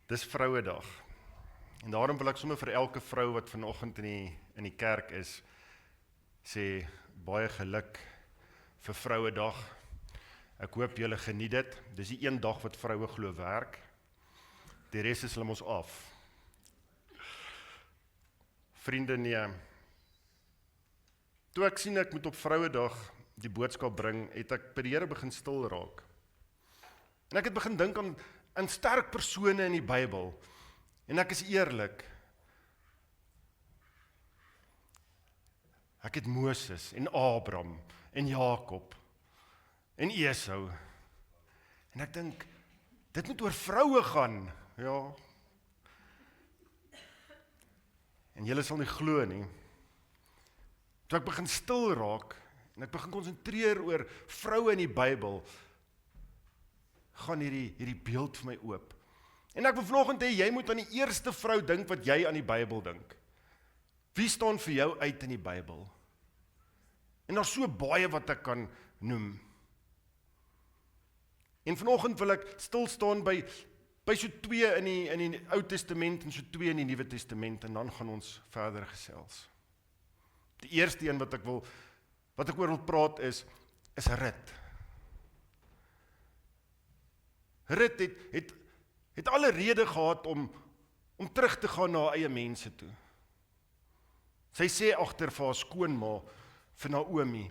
Dis Vrouedag. En daarom wil ek sommer vir elke vrou wat vanoggend in die kerk is, sê baie geluk vir Vrouedag. Ek hoop julle geniet dit. Dis die een dag wat vroue glo werk. Die res is hulle mos af. Vriende, nee. Toe ek sien ek moet op Vrouedag die boodskap bring, het ek by die Here begin stil raak. En ek het begin dink aan sterk persone in die Bybel. En ek is eerlik. Ek het Moses en Abraham en Jakob en Esau. En ek dink, dit moet oor vroue gaan. Ja. En julle sal nie glo nie. Toe ek begin stil raak en ek begin konsentreer oor vroue in die Bybel, gaan hierdie beeld vir my oop. En ek wil vanoggend hê, jy moet aan die eerste vrou dink wat jy aan die Bybel dink. Wie staan vir jou uit in die Bybel? En daar's so baie wat ek kan noem. En vanoggend wil ek stil staan by so 2 in die Ou Testament en so 2 in die Nuwe Testament, en dan gaan ons verder gesels. Die eerste een wat ek oor wil praat is Rut. Rut het alle rede gehad om terug te gaan na haar eie mense toe. Sy sê agter vir haar skoonma, vir Naomi,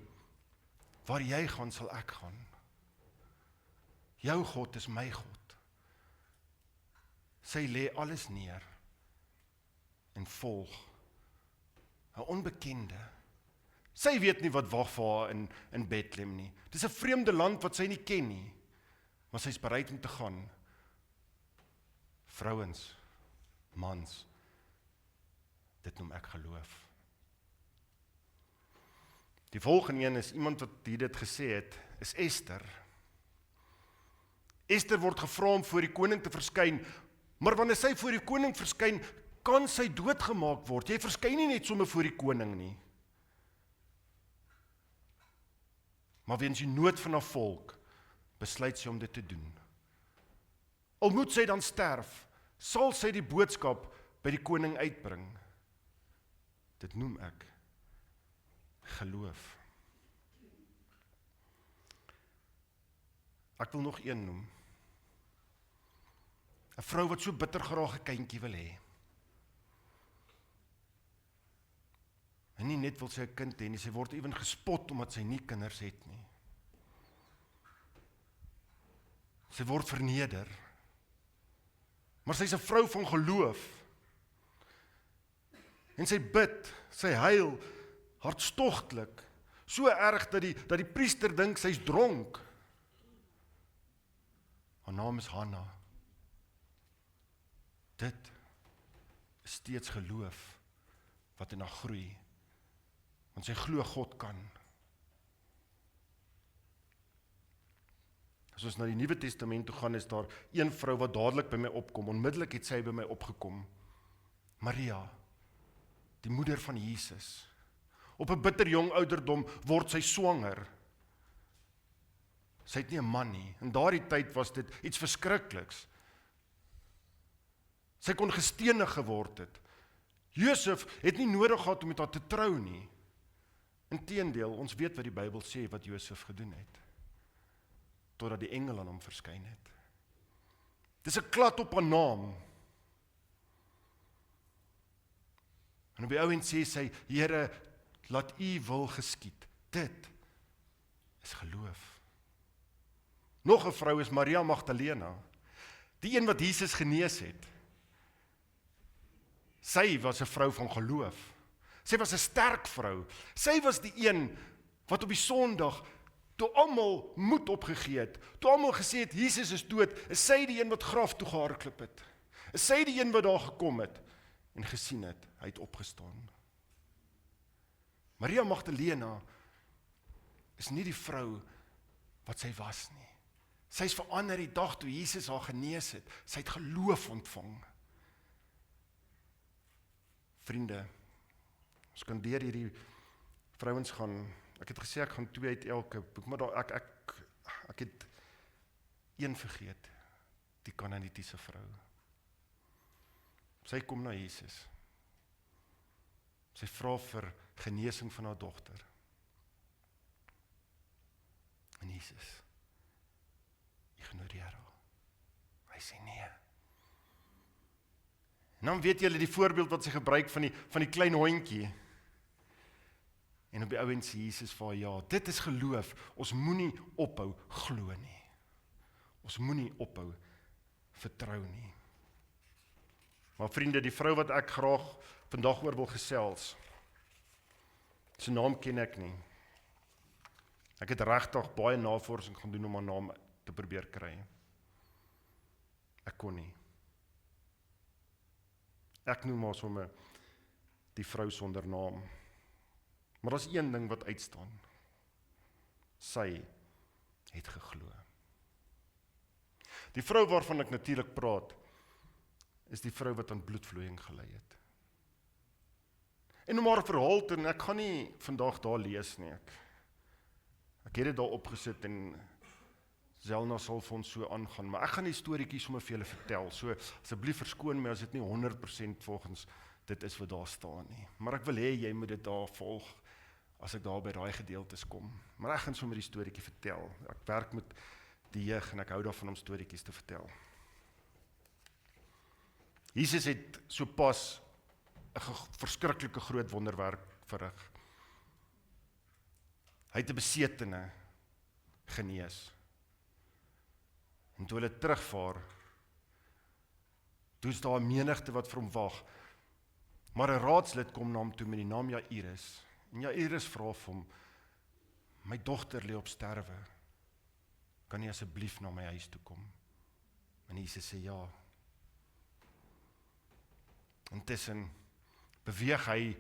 waar jy gaan, sal ek gaan. Jou God is my God. Sy lê alles neer en volg 'n onbekende. Sy weet nie wat wag vir haar in Bethlehem nie. Dis 'n vreemde land wat sy nie ken nie. Maar sy is bereid om te gaan. Vrouens, mans, dit noem ek geloof. Die volgende een is iemand wat dit gesê het, is Esther. Esther word gevra om voor die koning te verskyn, maar wanneer sy voor die koning verskyn, kan sy doodgemaak word. Jy verskyn nie net sommer voor die koning nie. Maar weens die nood van haar volk, besluit sy om dit te doen. Al moet sy dan sterf, sal sy die boodskap by die koning uitbring. Dit noem ek geloof. Ek wil nog een noem. 'n vrou wat so bitter graag 'n kindjie wil hê. En nie net wil sy 'n kind hê nie, sy word ewen gespot omdat sy nie kinders het nie. Sy word verneder. Maar sy is 'n vrou van geloof. En sy bid, sy huil, hartstogtelik. So erg dat die priester dink sy's dronk. Haar naam is Hanna. Dit is steeds geloof wat in haar groei. Want sy glo God kan. As ons na die Nuwe Testament toe gaan, is daar een vrou wat dadelik by my opkom. Onmiddellik het sy by my opgekom. Maria, die moeder van Jesus. Op 'n bitter jong ouderdom word sy swanger. Sy het nie 'n man nie. In daardie tyd was dit iets verskrikliks. Sy kon gestenig geword het. Josef het nie nodig gehad om met haar te trou nie. Inteendeel, ons weet wat die Bybel sê wat Josef gedoen het. Totdat die engel aan hom verskyn het. Dis 'n klad op haar naam. En op die ou end sê sy, Here, laat u wil geskied. Dit is geloof. Nog 'n vrou is Maria Magdalena, die een wat Jesus genees het. Sy was 'n vrou van geloof. Sy was 'n sterk vrou. Sy was die een wat op die Sondag, toe almal moed opgegee het, toe almal gesê het, Jesus is dood, is sy die een wat graf toe gehardloop het. Is sy die een wat daar gekom het en gesien het, hy het opgestaan. Maria Magdalena is nie die vrou wat sy was nie. Sy is verander die dag toe Jesus haar genees het. Sy het geloof ontvang. Vriende, ons kan deur hierdie vrouens gaan. Ek het gesê ek gaan 2 uit elke boek, maar ek het een vergeet, die Kanaanitiese vrou. Sy kom na Jesus. Sy vra vir genesing van haar dogter. En Jesus ignoreer haar. Hy sê nee. En dan weet julle die voorbeeld wat sy gebruik van die klein hondjie. En op die ouend sê Jesus vir haar, ja, dit is geloof. Ons moenie ophou glo nie. Ons moenie ophou vertrou nie. Maar vriende, die vrou wat ek graag vandag oor wil gesels, sy naam ken ek nie. Ek het regtig baie navorsing gaan doen om haar naam te probeer kry. Ek kon nie. Ek noem haar sommer die vrou sonder naam. Maar daar is een ding wat uitstaan. Sy het geglo. Die vrou waarvan ek natuurlik praat, is die vrou wat aan bloedvloeiing gelei het. En om haar verhaal te doen, ek gaan nie vandag daar lees nie. Ek het dit daar opgesit en Zelna sal vir ons so aangaan, maar ek gaan die storieetjie sommer vir julle vertel. So asseblief verskoon my as dit nie 100% volgens dit is wat daar staan nie. Maar ek wil hê jy moet dit daar volg as ek daar by daai gedeeltes kom. Maar ek gaan sommer die storieetjie vertel. Ek werk met die jeug en ek hou daarvan om storieetjies te vertel. Jesus het sopas 'n verskriklike groot wonderwerk verrig. Hy het 'n besetene genees. En toe hulle terugvaar, toe is daar 'n menigte wat vir hom wag. Maar 'n raadslid kom na hom toe met die naam Jairus. En Jairus vra vir hom, my dogter lê op sterwe. Kan jy asseblief na my huis toe kom? En Jesus sê ja. Intussen beweeg hy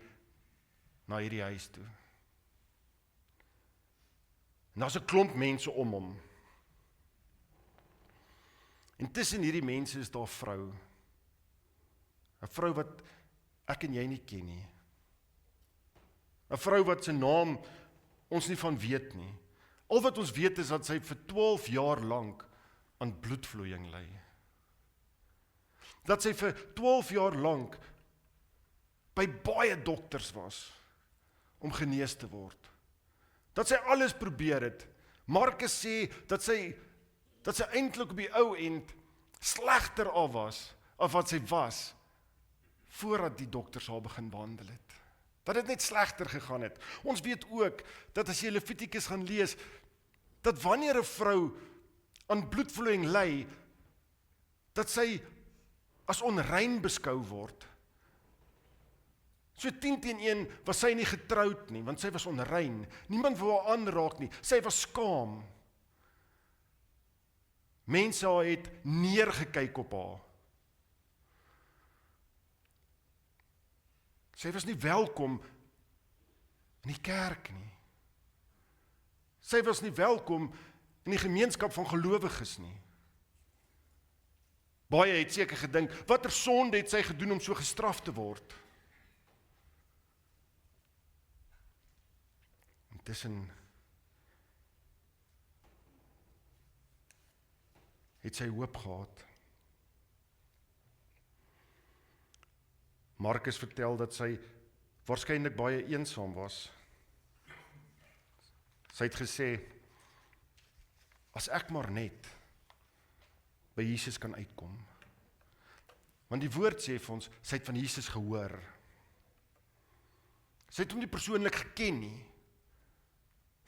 na hierdie huis toe. En daar's 'n klomp mense om hom. En tussen hierdie mense is daar 'n vrou. 'n Vrou wat ek en jy nie ken nie. 'n Vrou wat sy naam ons nie van weet nie. Al wat ons weet is dat sy vir 12 jaar lank aan bloedvloeiing ly. Dat sy vir 12 jaar lank by baie dokters was om genees te word. Dat sy alles probeer het. Markus sê dat sy eintlik op die ou end slegter af was of wat sy was voordat die dokters haar begin behandel het. Dat dit net slegter gegaan het. Ons weet ook dat as jy Levitikus gaan lees, dat wanneer 'n vrou aan bloedvloeiing ly, dat sy as onrein beskou word. So 10-1 was sy nie getroud nie, want sy was onrein. Niemand wou haar aanraak nie. Sy was skaam. Mense het neergekyk op haar. Sy was nie welkom in die kerk nie. Sy was nie welkom in die gemeenskap van gelowiges nie. Baie het seker gedink, watter sonde het sy gedoen om so gestraf te word? Intussen het sy hoop gehad. Markus vertel dat sy waarskynlik baie eensaam was. Sy het gesê, as ek maar net by Jesus kan uitkom. Want die woord sê vir ons, sy het van Jesus gehoor. Sy het hom nie persoonlik geken nie.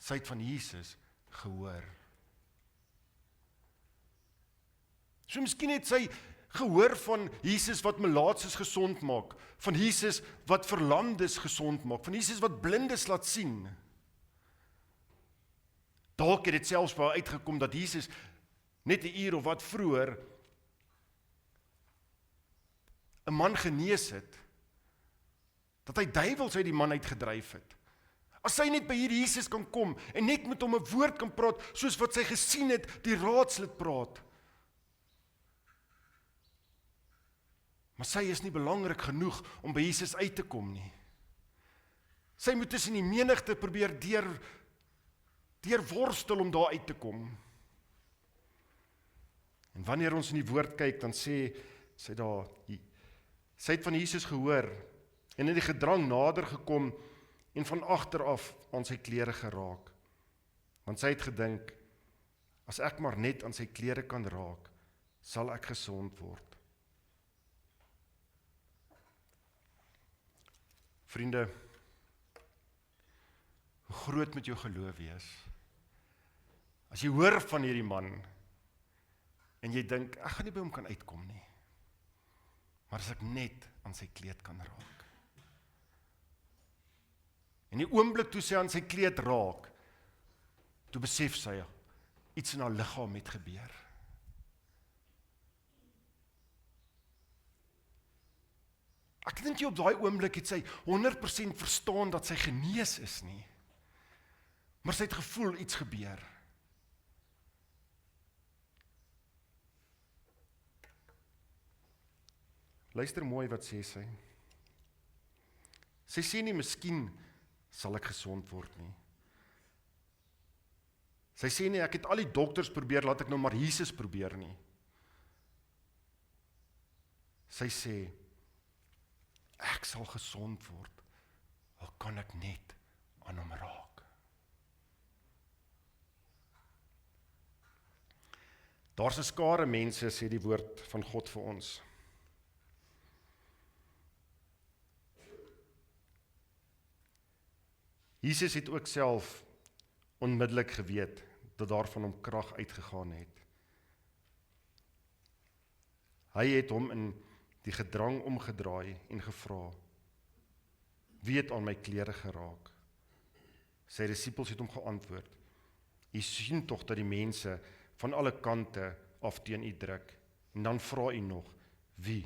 Sy het van Jesus gehoor. So miskien het sy gehoor van Jesus wat melaatses gesond maak, van Jesus wat verlamdes gesond maak, van Jesus wat blindes laat sien. Dalk het dit selfs by haar uitgekom dat Jesus net 'n uur of wat vroeër 'n man genees het, dat hy duiwels uit die man uitgedryf het. As sy net by hierdie Jesus kan kom en net met hom 'n woord kan praat, soos wat sy gesien het, die raadslid praat. Maar sy is nie belangrik genoeg om by Jesus uit te kom nie. Sy moet tussen die menigte probeer deurworstel om daar uit te kom. En wanneer ons in die woord kyk, dan sê sy daar, Sy het van Jesus gehoor en in die gedrang nader gekom en van agter af aan sy klere geraak. Want sy het gedink, as ek maar net aan sy klere kan raak, sal ek gesond word. Vriende, hoe groot moet jou geloof wees? As jy hoor van hierdie man, en jy dink, ek gaan nie by hom kan uitkom nie, maar as ek net aan sy kleed kan raak. En die oomblik toe sy aan sy kleed raak, toe besef sy, iets in haar liggaam het gebeur. Ek dink nie op daai oomblik het sy 100% verstaan dat sy genees is nie. Maar sy het gevoel iets gebeur. Luister mooi wat sê sy. Sy sê nie, miskien sal ek gesond word nie. Sy sê nie, ek het al die dokters probeer, laat ek nou maar Jesus probeer nie. Sy sê, ek sal gesond word, al kan ek net aan hom raak. Daar's 'n skare mense, sê die woord van God vir ons. Jesus het ook self onmiddellik geweet dat daar van hom krag uitgegaan het. Hy het hom in die gedrang omgedraai en gevra, wie het aan my klere geraak? Sy disippels het hom geantwoord, u sien tog dat die mense van alle kante af teen u druk, en dan vra u nog, wie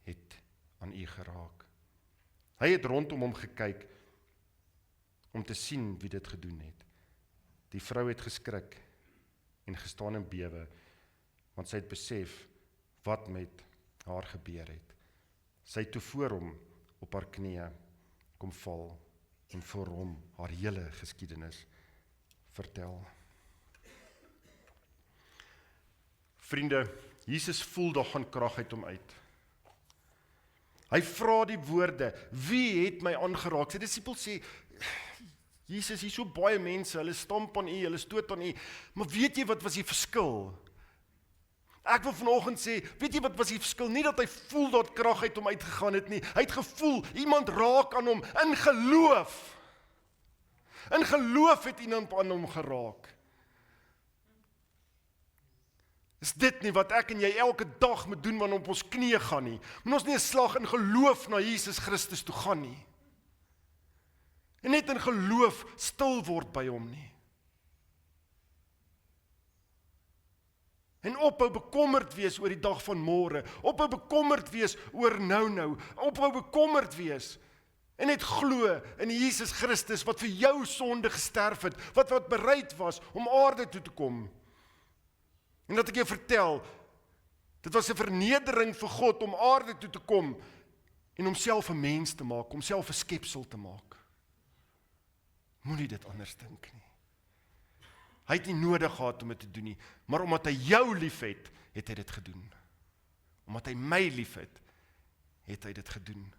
het aan u geraak? Hy het rondom hom gekyk, om te sien wie dit gedoen het. Die vrou het geskrik en gestaan in bewe, want sy het besef wat met haar gebeur het. Sy het toe voor hom op haar knieë kom val en voor hom haar hele geskiedenis vertel. Vriende, Jesus voel daar gaan krag uit hom uit. Hy vra die woorde, wie het my aangeraak? Sy disippels sê, Jesus, hier is so baie mense, hulle stamp aan u, hulle stoot aan u, maar weet jy wat was die verskil? Ek wil vanoggend sê, weet jy wat was die verskil? Nie dat hy voel dat krag uit hom uitgegaan het nie, hy het gevoel, iemand raak aan hom, in geloof. In geloof het iemand aan hom geraak. Is dit nie wat ek en jy elke dag moet doen wanneer op ons knieë gaan nie? Moet ons nie 'n slag in geloof na Jesus Christus toe gaan nie? En net in geloof stil word by hom nie. En ophou bekommerd wees oor die dag van môre, ophou bekommerd wees oor nou, ophou bekommerd wees, en net glo in Jesus Christus, wat vir jou sonde gesterf het, wat bereid was om aarde toe te kom. En dat ek jou vertel, dit was 'n vernedering vir God om aarde toe te kom, en homself 'n mens te maak, homself 'n skepsel te maak. Moenie dit anders dink nie. Hy het nie nodig gehad om dit te doen nie, maar omdat hy jou liefhet, het hy dit gedoen. Omdat hy my liefhet, het hy dit gedoen.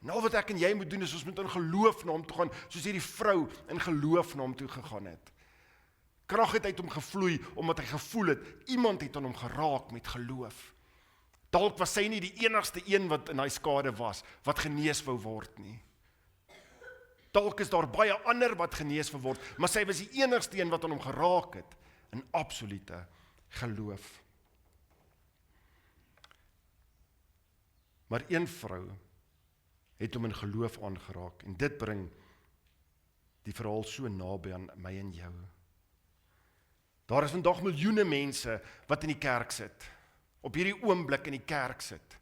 En al wat ek en jy moet doen, is ons moet in geloof na hom toe gaan, soos hierdie vrou in geloof na hom toe gegaan het. Krag het uit hom gevloei, omdat hy gevoel het, iemand het aan hom geraak met geloof. Dalk was sy nie die enigste een wat in hy skade was, wat genees wou word nie. Dalk is daar baie ander wat genees wou word, maar sy was die enigste een wat aan hom geraak het, in absolute geloof. Maar een vrou het hom in geloof aangeraak, en dit bring die verhaal so naby aan my en jou. Daar is vandag miljoene mense wat in die kerk sit, op hierdie oomblik in die kerk sit,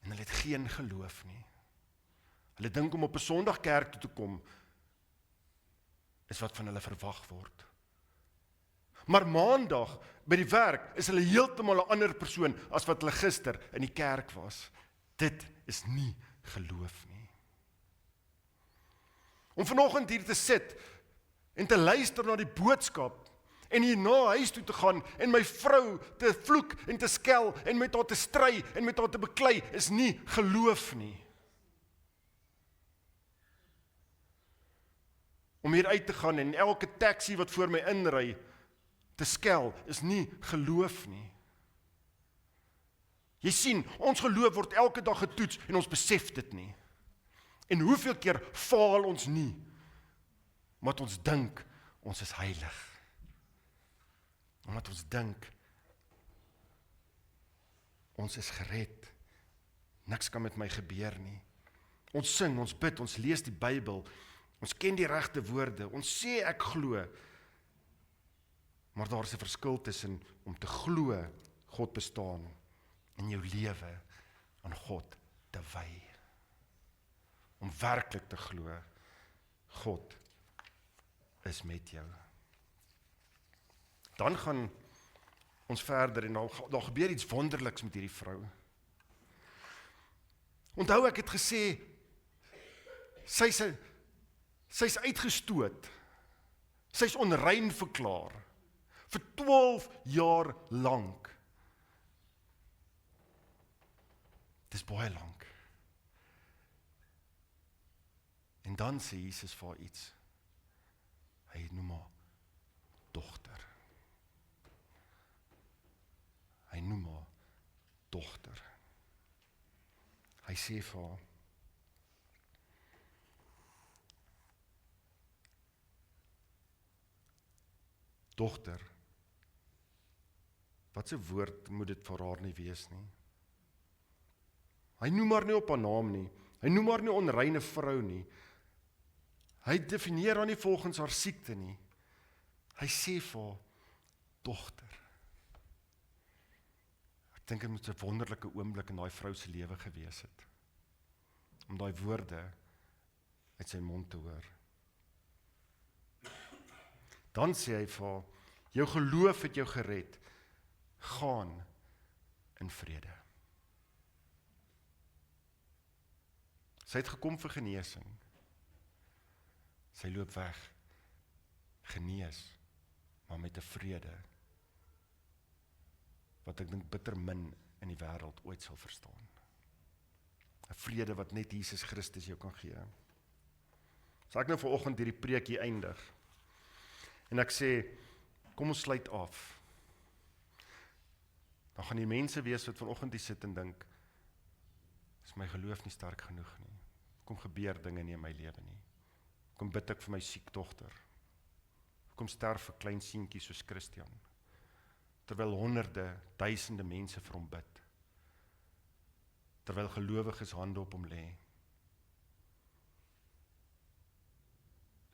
en hulle het geen geloof nie. Hulle dink om op 'n Sondag kerk toe te kom, is wat van hulle verwag word. Maar maandag, by die werk, is hulle heeltemal 'n ander persoon, as wat hulle gister in die kerk was. Dit is nie geloof nie. Om vanoggend hier te sit, en te luister na die boodskap, En hier na huis toe te gaan en my vrou te vloek en te skel en met haar te stry en met haar te beklei is nie geloof nie. Om hier uit te gaan en elke taxi wat voor my inry te skel is nie geloof nie. Jy sien, ons geloof word elke dag getoets en ons besef dit nie. En hoeveel keer faal ons nie, omdat ons dink ons is heilig. Omdat ons dink ons is gered. Niks kan met my gebeur nie. Ons sing, ons bid, ons lees die Bybel, ons ken die regte woorde, ons sê ek glo. Maar daar is 'n verskil tussen om te glo God bestaan en jou lewe aan God te wy. Om werklik te glo God is met jou. Dan gaan ons verder en daar gebeur iets wonderliks met hierdie vrou. Onthou ek het gesê, sy's uitgestoot. Sy's onrein verklaar. Vir 12 jaar lank. Dis baie lank. En dan sê Jesus vir haar iets. Hy noem haar dogter. Hy noem haar dogter. Hy sê vir haar, dogter, wat 'n woord moet dit vir haar nie wees nie. Hy noem haar nie op haar naam nie. Hy noem haar nie onreine vrou nie. Hy definieer haar nie volgens haar siekte nie. Hy sê vir haar, dogter. Ek dink dit moet 'n wonderlike oomblik in daai vrou se lewe gewees het. Om daai woorde uit sy mond te hoor. Dan sê hy vir haar, jou geloof het jou gered. Gaan in vrede. Sy het gekom vir genesing. Sy loop weg, genees, maar met 'n vrede, wat ek dink bitter min in die wêreld ooit sal verstaan. 'n Vrede wat net Jesus Christus jou kan gee. So ek nou vanoggend hierdie preekie eindig, en ek sê, kom ons sluit af. Dan gaan die mense wees wat vanoggend hier sit en dink, is my geloof nie sterk genoeg nie. Kom gebeur dinge nie in my lewe nie. Kom bid ek vir my siek dogter. Kom sterf 'n klein seentjie soos Christian. Terwyl honderde, duisende mense vir hom bid. Terwyl gelowiges hande op hom lê.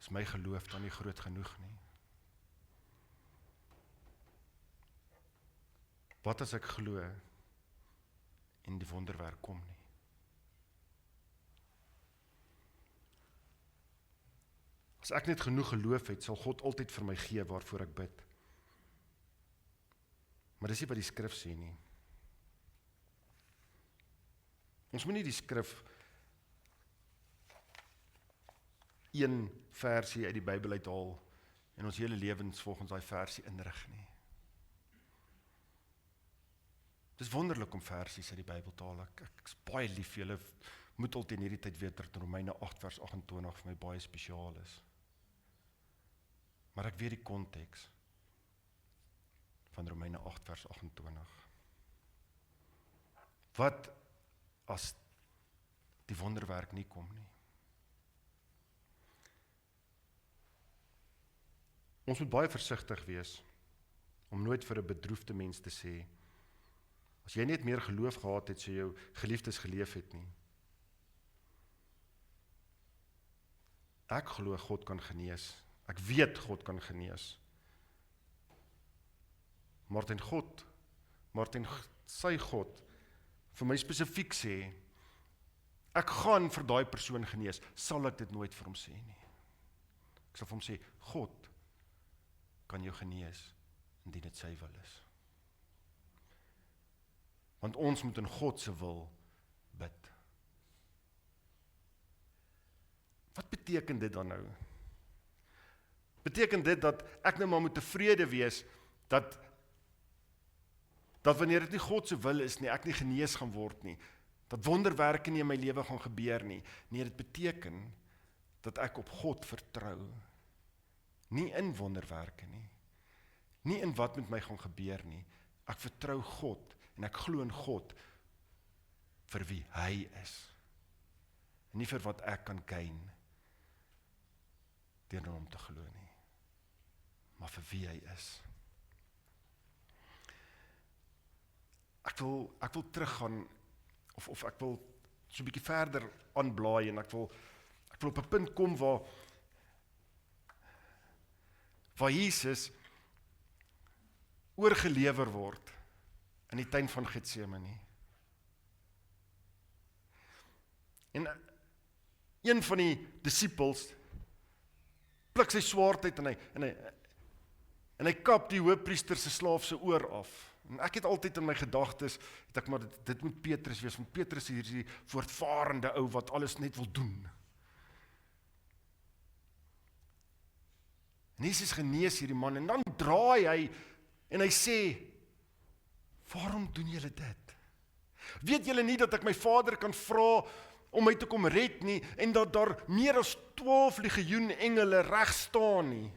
Is my geloof dan nie groot genoeg nie? Wat as ek glo en die wonderwerk kom nie? As ek net genoeg geloof het, sal God altyd vir my gee waarvoor ek bid. Maar dis nie wat die skrif sê nie. Ons moet nie die skrif een versie uit die Bybel uithaal en ons hele lewens volgens daai versie inrig nie. Dis wonderlik om versies uit die Bybel te haal. Ek is baie lief vir julle, moet altyd in hierdie tyd weet dat Romeine 8 vers 28 vir my baie spesiaal is. Maar ek weet die konteks van Romeine 8 vers 28. Wat as die wonderwerk nie kom nie? Ons moet baie versigtig wees om nooit vir 'n bedroefde mens te sê, as jy net meer geloof gehad het, so jou geliefdes geleef het nie. Ek glo God kan genees. Ek weet God kan genees. Maar sy God, vir my spesifiek sê, ek gaan vir daai persoon genees, sal ek dit nooit vir hom sê nie. Ek sal vir hom sê, God kan jou genees, indien dit sy wil is. Want ons moet in God se wil bid. Wat beteken dit dan nou? Beteken dit dat ek nou maar moet tevrede wees, dat wanneer dit nie God se wil is nie, ek nie genees gaan word nie, dat wonderwerke nie in my lewe gaan gebeur nie. Nee, dit beteken dat ek op God vertrou. Nie in wonderwerke nie. Nie in wat met my gaan gebeur nie. Ek vertrou God en ek glo in God vir wie hy is. En nie vir wat ek kan gain deur hom te glo nie. Maar vir wie hy is. Ek wil teruggaan, of ek wil so 'n bietjie verder aanblaai en ek wil op 'n punt kom waar Jesus oorgelewer word in die tuin van Getsemane. En een van die disippels pluk sy swaard uit en hy kap die hoofpriester se slaaf se oor af. En ek het altyd in my gedagtes, het ek maar dit moet Petrus wees, want Petrus is hierdie voortvarende ou wat alles net wil doen. En Jesus genees hierdie man en dan draai hy en hy sê, waarom doen julle dit? Weet julle nie dat ek my Vader kan vra om my te kom red nie en dat daar meer as 12 legioen engele reg staan nie?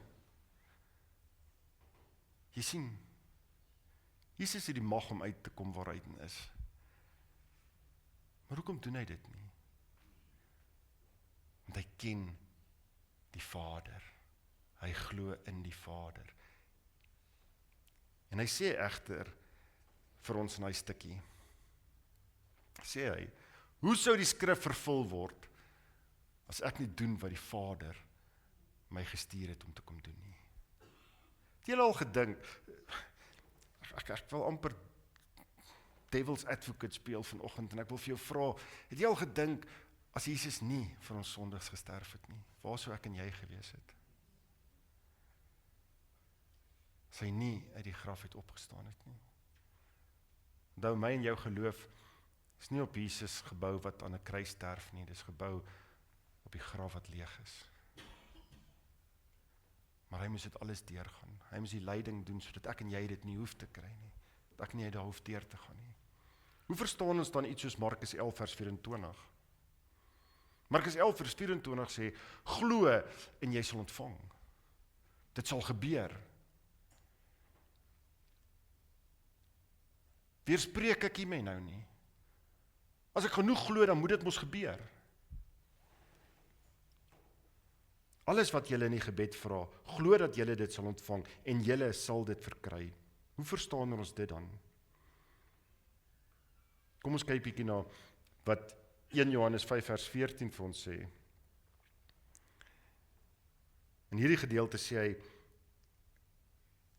Jy sien, Jesus het die mag om uit te kom waar hy is. Maar hoekom doen hy dit nie? Want hy ken die Vader. Hy glo in die Vader. En hy sê egter vir ons in hy stukkie, sê hy, hoe sou die skrif vervul word as ek nie doen wat die Vader my gestuur het om te kom doen nie? Het julle al gedink, ek wil amper devil's advocate speel vanoggend en ek wil vir jou vra, het jy al gedink as Jesus nie vir ons sondigs gesterf het nie, waar sou ek en jy gewees het? As hy nie uit die graf het opgestaan het nie. Onthou, my en jou geloof is nie op Jesus gebou wat aan 'n kruis sterf nie, dis gebou op die graf wat leeg is. Maar hy moes dit alles deurgaan. Hy moes die lyding doen sodat ek en jy dit nie hoef te kry nie. Dat ek en jy daar hoef deur te gaan nie. Hoe verstaan ons dan iets soos Markus 11 vers 24? Markus 11 vers 24 sê, glo en jy sal ontvang. Dit sal gebeur. Weerspreek ek hiermee nou nie. As ek genoeg glo, dan moet dit mos gebeur. Alles wat julle in die gebed vra, glo dat julle dit sal ontvang en julle sal dit verkry. Hoe verstaan ons dit dan? Kom ons kyk bietjie na wat 1 Johannes 5 vers 14 vir ons sê. In hierdie gedeelte sê hy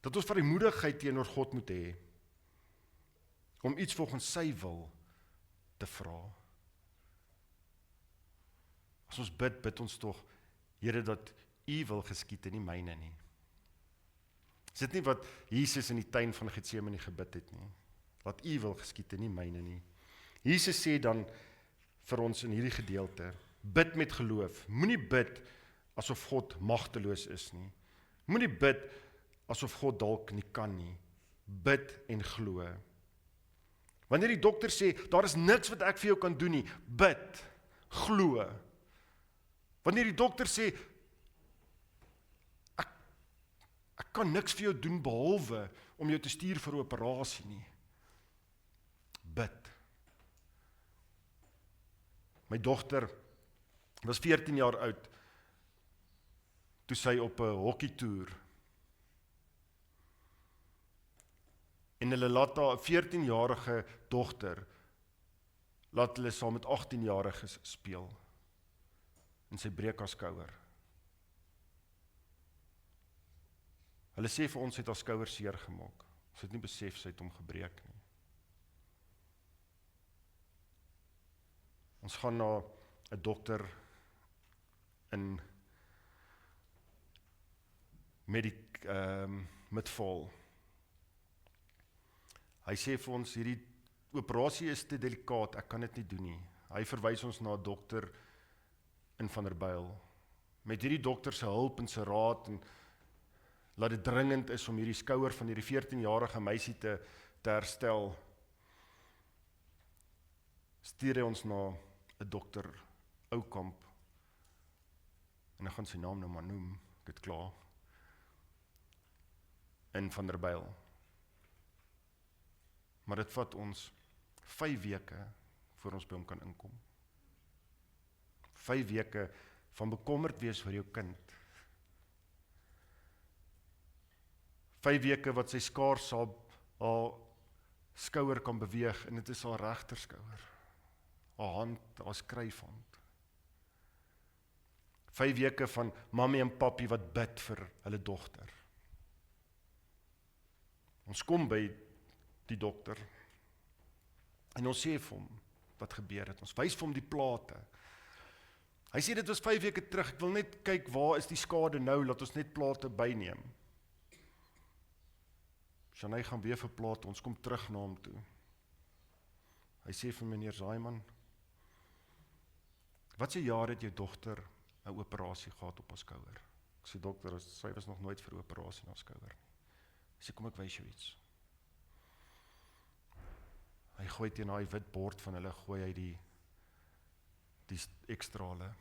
dat ons vrymoedigheid teenoor God moet hê om iets volgens sy wil te vra. As ons bid ons tog, Here, dat u wil geskied en nie myne nie. Is dit nie wat Jesus in die tuin van Getsemane gebid het nie? Laat u wil geskied en nie myne nie. Jesus sê dan vir ons in hierdie gedeelte, bid met geloof. Moenie bid asof God magteloos is nie. Moenie bid asof God dalk nie kan nie. Bid en glo. Wanneer die dokter sê, daar is niks wat ek vir jou kan doen nie, bid, glo. Wanneer die dokter sê, ek kan niks vir jou doen behalwe om jou te stuur vir 'n operasie nie, bid. My dogter was 14 jaar oud, toe sy op 'n hockeytoer. En hulle laat haar 14-jarige dogter, laat hulle saam met 18-jariges speel. En sy breek haar skouer. Hulle sê vir ons, sy het haar skouer seer gemaak. Ons het nie besef sy het hom gebreek nie. Ons gaan na 'n dokter in Midval. Hy sê vir ons, hierdie operasie is te delikaat, ek kan dit nie doen nie. Hy verwys ons na 'n dokter in Vanderbijl. Met hierdie dokter se hulp en sy raad laat dit dringend is om hierdie skouer van hierdie 14-jarige meisie te herstel, stuur hy ons na 'n dokter Oukamp, en ek gaan sy naam nou maar noem, ek het klaar, in Vanderbijl. Maar dit vat ons 5 weke voor ons by hom kan inkom. 5 weke van bekommerd wees vir jou kind. 5 weke wat sy skaars haar skouer kan beweeg, en dit is haar regterskouer. Haar hand, haar skryfhand. 5 weke van mammy en papi wat bid vir hulle dogter. Ons kom by die dokter, en ons sê vir hom wat gebeur het. Ons wys vir hom die plate. Hy sê dit was 5 weke terug, ek wil net kyk waar is die skade nou, laat ons net plate byneem. Janey gaan weer vir plate, ons kom terug na hom toe. Hy sê vir meneer Zaaiman, wat se jaar het jou dogter 'n operasie gehad op haar skouer? Ek sê dokter, sy was nog nooit vir 'n operasie na haar skouer nie. Hy sê kom ek wys jou iets. Hy gooi teen daai wit bord van hulle, gooi hy die ekstrale.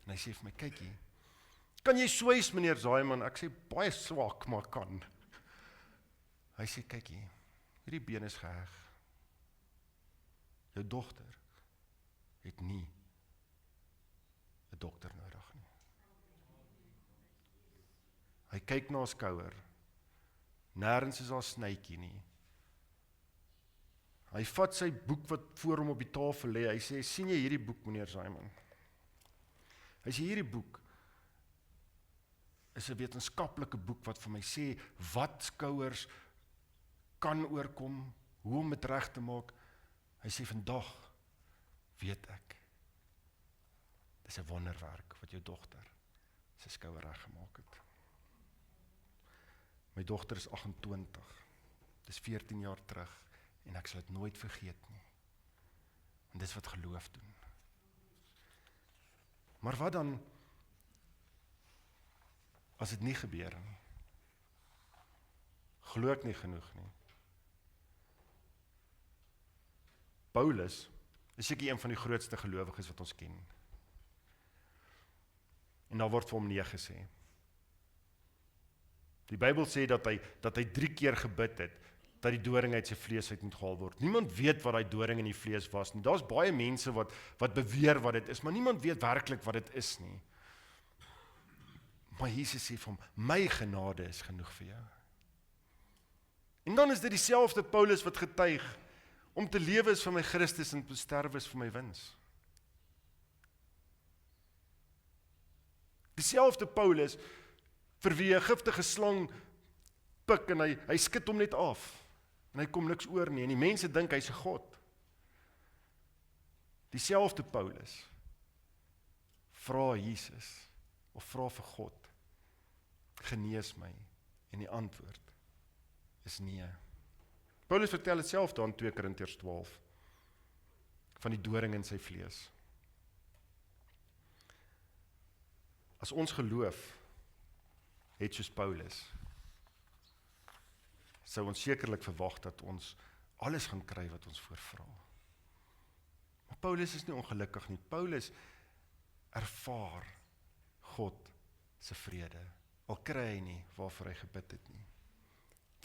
En hy sê vir my, kyk hier, kan jy swys meneer Zaaiman? Ek sê baie swak, maar kan. Hy sê kyk hier, hierdie been is geheg. Jou dogter het nie 'n dokter nodig nie. Hy kyk na haar skouer. Nêrens is haar snytjie nie. Hy vat sy boek wat voor hom op die tafel lê. Hy sê, sien jy hierdie boek meneer Zaaiman? Hy sê hierdie boek is 'n wetenskaplike boek wat vir my sê wat skouers kan oorkom, hoe om dit reg te maak. Hy sê vandag weet ek, dis 'n wonderwerk wat jou dogter sy skouer reggemaak het. My dogter is 28, dis 14 jaar terug, en ek sal dit nooit vergeet nie. En dis wat geloof doen. Maar wat dan, as dit nie gebeur nie? Glo ek nie genoeg nie. Paulus is seker een van die grootste gelowiges wat ons ken. En daar word vir hom nee gesê. Die Bybel sê dat hy 3 keer gebid het, dat die doring uit sy vlees uit moet gehaal word. Niemand weet wat die doring in die vlees was nie. Daar's baie mense wat beweer wat dit is, maar niemand weet werklik wat dit is nie. Maar Jesus sê vir hom, my genade is genoeg vir jou. En dan is dit dieselfde Paulus wat getuig, om te lewe is vir my Christus en te sterwe is vir my wins. Dieselfde Paulus, vir wie 'n giftige slang pik en hy skit hom net af, en hy kom niks oor nie, en die mense dink hy's 'n God. Dieselfde Paulus vra Jesus, of vra vir God, genees my, en die antwoord is nee. Paulus vertel dit self daar in 2 Korintiërs 12, van die doring in sy vlees. As ons geloof het soos Paulus, sou ons sekerlik verwag dat ons alles gaan kry wat ons voorvra. Maar Paulus is nie ongelukkig nie. Paulus ervaar God se vrede, al kry hy nie waarvoor hy gebid het nie.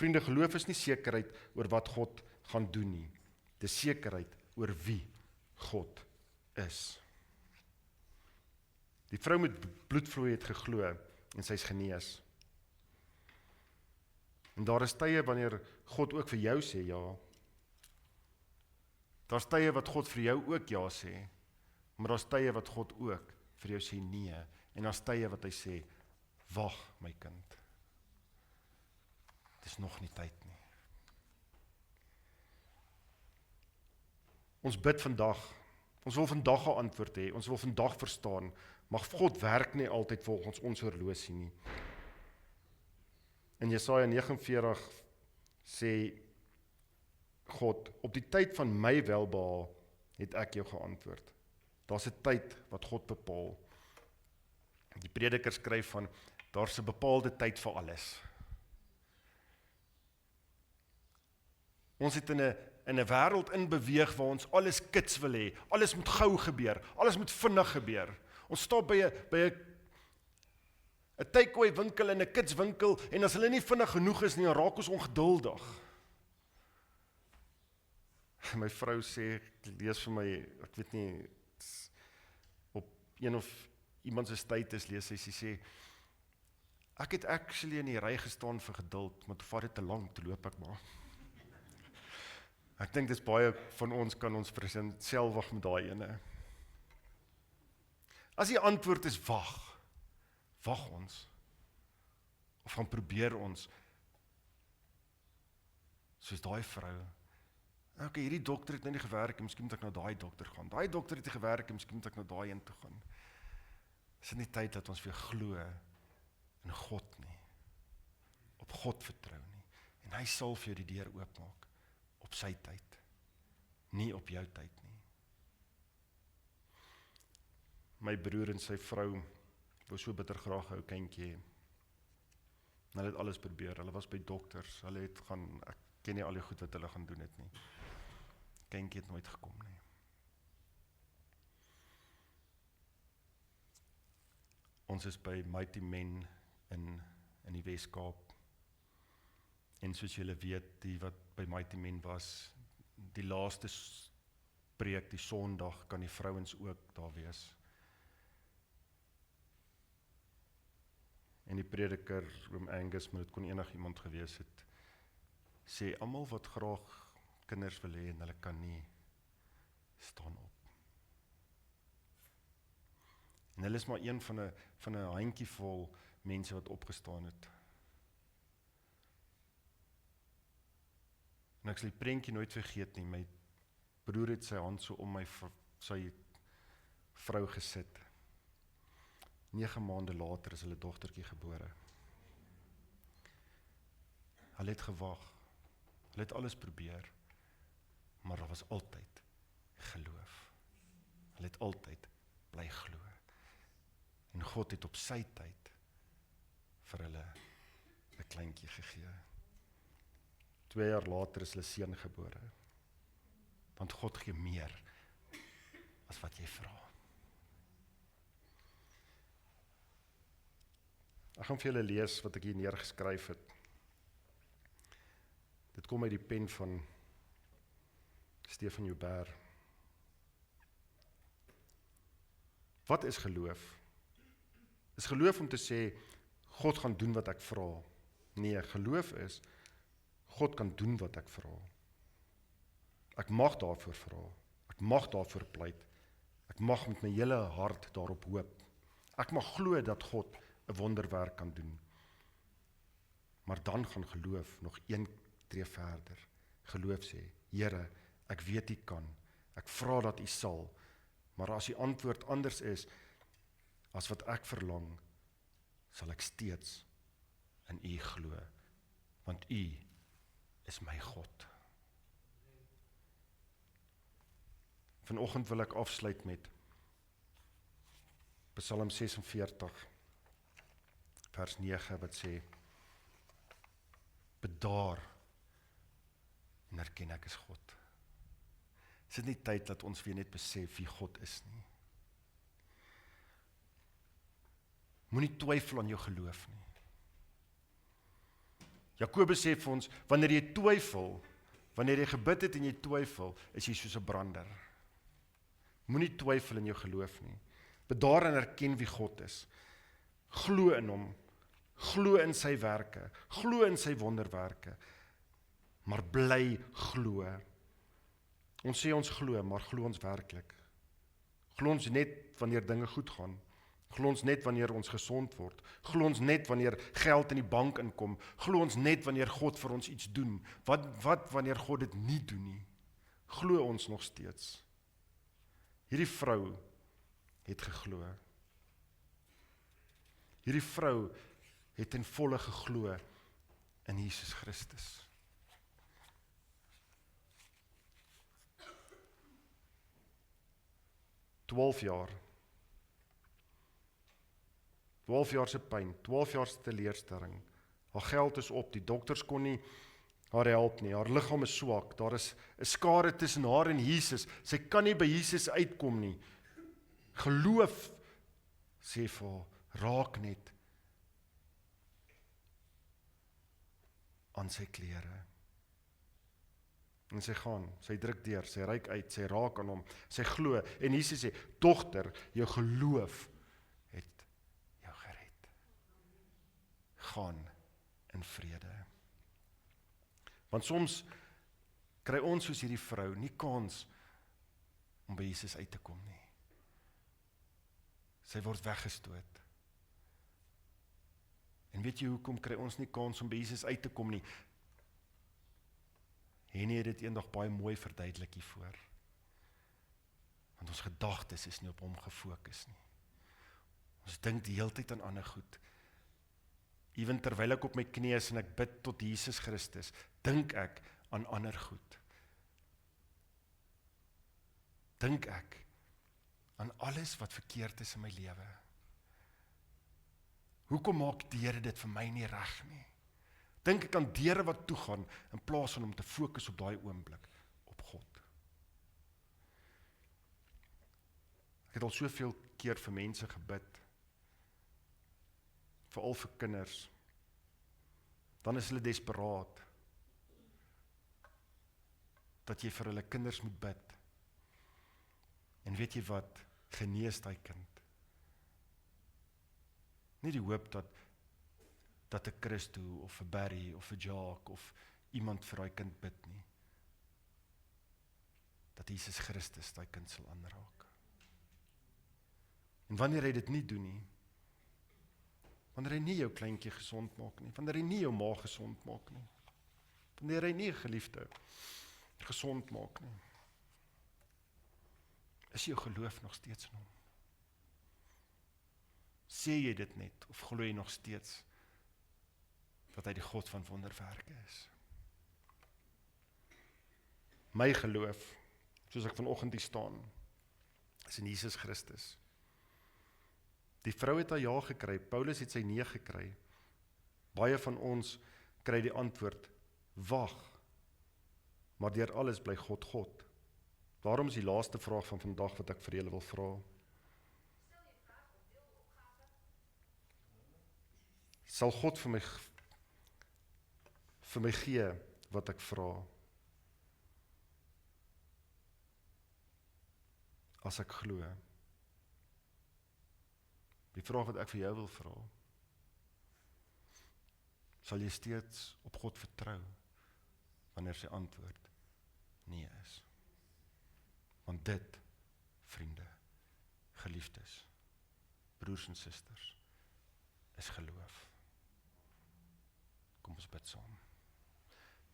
Vriende, geloof is nie sekerheid oor wat God gaan doen nie. Dis sekerheid oor wie God is. Die vrou met bloedvloei het geglo en sy is genees. En daar is tye wanneer God ook vir jou sê ja. Daar's tye wat God vir jou ook ja sê, maar daar's tye wat God ook vir jou sê nee, en daar's tye wat hy sê, wag my kind. Dis nog nie tyd nie. Ons bid vandag, ons wil vandag 'n antwoord hê, ons wil vandag verstaan, maar God werk nie altyd volgens ons horlosie nie. In Jesaja 49 sê God, op die tyd van my welbehae het ek jou geantwoord. Daar's 'n tyd wat God bepaal. Die prediker skryf van, Daar's 'n bepaalde tyd vir alles. Ons het in 'n wêreld inbeweeg waar ons alles kits wil hê. Alles moet gou gebeur. Alles moet vinnig gebeur. Ons stop by 'n takeaway winkel en 'n kits winkel en as hulle nie vinnig genoeg is nie, dan raak ons ongeduldig. My vrou sê, lees vir my, ek weet nie, op een of iemand se status lees sy sê, ek het actually in die ry gestaan vir geduld, maar toe vat dit te lank, toe loop ek maar. Ek dink dis baie van ons kan ons verselfig met daai ene. As die antwoord is wag ons, of gaan probeer ons, soos daai vrou, okay, hierdie dokter het nou nie gewerk, miskien moet ek na daai dokter gaan, daai dokter het nie gewerk, miskien moet ek na daai een toe gaan. Is dit nie tyd dat ons weer glo in God nie, op God vertrou nie, en hy sal vir jou die deur oopmaak, op sy tyd, nie op jou tyd nie. My broer en sy vrou wou so bitter graag 'n ou kindjie hê. Hulle het alles probeer, hulle was by dokters, hulle het gaan, ek ken nie al die goed wat hulle gaan doen het nie. Kindjie het nooit gekom nie. Ons is by Mighty Men in die Wes-Kaap. En soos julle weet, die wat by Mighty Men was, die laaste preek, die Sondag, kan die vrouens ook daar wees. En die prediker, Oom Angus, maar dit kon enig iemand gewees het, sê, almal wat graag kinders wil hê en hulle kan nie, staan op. En hulle is maar een van 'n handjievol mense wat opgestaan het. En ek sal die prentjie nooit vergeet nie, my broer het sy hand so om sy vrou gesit. 9 maande later is hulle dogtertjie gebore. Hulle het gewag, hulle het alles probeer, maar daar was altyd geloof. Hulle het altyd bly glo. En God het op sy tyd vir hulle 'n kleintjie gegee. 2 jaar later is hulle seun gebore. Want God gee meer as wat jy vra. Ek gaan vir julle lees wat ek hier neergeskryf het. Dit kom uit die pen van Stefan Joubert. Wat is geloof? Is geloof om te sê, God gaan doen wat ek vra? Nee, geloof is, God kan doen wat ek vra. Ek mag daarvoor vra. Ek mag daarvoor pleit. Ek mag met my hele hart daarop hoop. Ek mag glo dat God 'n wonderwerk kan doen. Maar dan gaan geloof nog een tree verder. Geloof sê, Here, ek weet U kan. Ek vra dat U sal. Maar as die antwoord anders is as wat ek verlang, sal ek steeds in U glo. Want U is my God. Vanoggend wil ek afsluit met Psalm 46 vers 9 wat sê, bedaar en erken ek is God. Is dit nie tyd dat ons weer net besef wie God is nie? Moenie twyfel aan jou geloof nie. Jakobus sê vir ons, wanneer jy twyfel, wanneer jy gebid het en jy twyfel, is jy soos 'n brander. Moenie twyfel in jou geloof nie. Bedaar en erken wie God is. Glo in hom, glo in sy werke, glo in sy wonderwerke, maar bly glo. Ons sê ons glo, maar glo ons werklik? Glo ons net wanneer dinge goed gaan? Glo ons net wanneer ons gesond word? Glo ons net wanneer geld in die bank inkom? Glo ons net wanneer God vir ons iets doen? Wat wanneer God dit nie doen nie? Glo ons nog steeds? Hierdie vrou het geglo. Hierdie vrou het in volle geglo in Jesus Christus. ...12 jaar. 12 jaar se pyn, 12 jaar se teleurstelling. Haar geld is op, die dokters kon nie haar help nie, haar liggaam is swak, daar is 'n skare tussen haar en Jesus, sy kan nie by Jesus uitkom nie. Geloof, sê vir haar, raak net aan sy klere. En sy gaan, sy druk deur, sy reik uit, sy raak aan hom, sy glo, en Jesus sê, dogter, jou geloof het jou gered. Gaan in vrede. Want soms kry ons soos hierdie vrou nie kans om by Jesus uit te kom nie. Sy word weggestoot. En weet jy hoekom kry ons nie kans om by Jesus uit te kom nie? Henny het dit eendag baie mooi verduidelik hiervoor. Want ons gedagtes is nie op hom gefokus nie. Ons dink die hele tyd aan ander goed. Ewen terwyl ek op my knie is en ek bid tot Jesus Christus, dink ek aan ander goed. Dink ek aan alles wat verkeerd is in my lewe. Hoekom maak die Here dit vir my nie reg nie? Dink ek aan deure wat toegaan, in plaas van om te fokus op daai oomblik, op God. Ek het al soveel keer vir mense gebid, veral vir kinders. Dan is hulle desperaat, dat jy vir hulle kinders moet bid. En weet jy wat? Genees daai kind. Nie die hoop dat 'n Christo of 'n Barry of 'n Jacques of iemand vir daai kind bid nie. Dat Jesus Christus daai kind sal aanraak. En wanneer hy dit nie doen nie, wanneer hy nie jou kleintjie gesond maak nie, wanneer hy nie jou ma gesond maak nie, wanneer hy nie 'n geliefde gesond maak nie, is jou geloof nog steeds in hom? Sê jy dit net, of glo jy nog steeds dat hy die God van wonderwerke is? My geloof, soos ek vanoggend hier staan, is in Jesus Christus. Die vrou het haar ja gekry, Paulus het sy nee gekry. Baie van ons kry die antwoord, wag, maar deur alles bly God God. Daarom is die laaste vraag van vandag wat ek vir julle wil vra. Sal God vir my gee wat ek vra? As ek glo. Die vraag wat ek vir jou wil vra, sal jy steeds op God vertrou, wanneer sy antwoord nee is? Want dit, vriende, geliefdes, broers en susters, is geloof. Kom ons bid saam.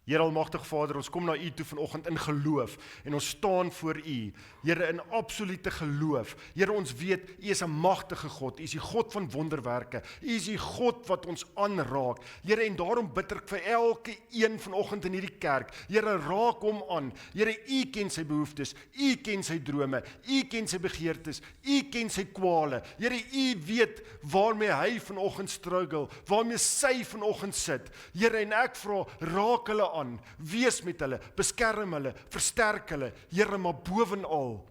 Here almagtige Vader, ons kom na U toe vanoggend in geloof en ons staan voor U, Here, in absolute geloof. Here, ons weet U is 'n magtige God, U is die God van wonderwerke, U is die God wat ons aanraak. Here, en daarom bid ek vir elke een vanoggend in hierdie kerk. Here, raak hom aan. Here, U ken sy behoeftes, U ken sy drome, U ken sy begeertes, U ken sy kwale. Here, U weet waarmee hy vanoggend struggle, waarmee sy vanoggend sit. Here, en ek vra, raak hulle aan, wees met hulle, beskerm hulle, versterk hulle, Here, maar bovenal,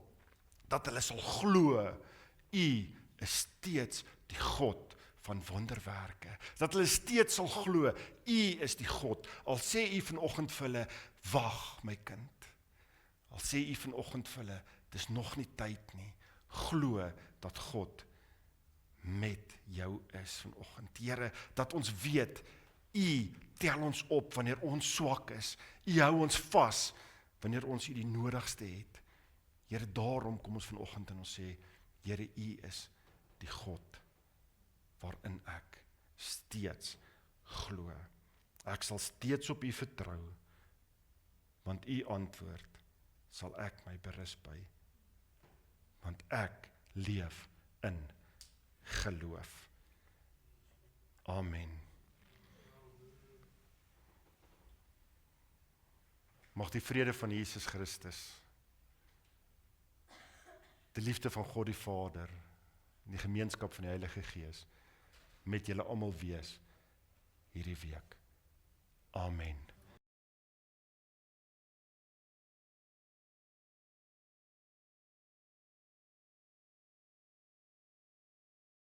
dat hulle sal glo, U is steeds die God van wonderwerke, dat hulle steeds sal glo, U is die God, al sê U vanoggend vir hulle, wag my kind, al sê U vanoggend vir hulle, dis nog nie tyd nie, glo dat God met jou is vanoggend, Here, dat ons weet, U tel ons op wanneer ons swak is. U hou ons vas wanneer ons U die nodigste het. Here, daarom kom ons vanoggend en ons sê, Here, U is die God waarin ek steeds glo. Ek sal steeds op U vertrou, want U antwoord sal ek my berus by, want ek leef in geloof. Amen. Mag die vrede van Jesus Christus, die liefde van God die Vader, en die gemeenskap van die Heilige Gees, met julle almal wees hierdie week. Amen.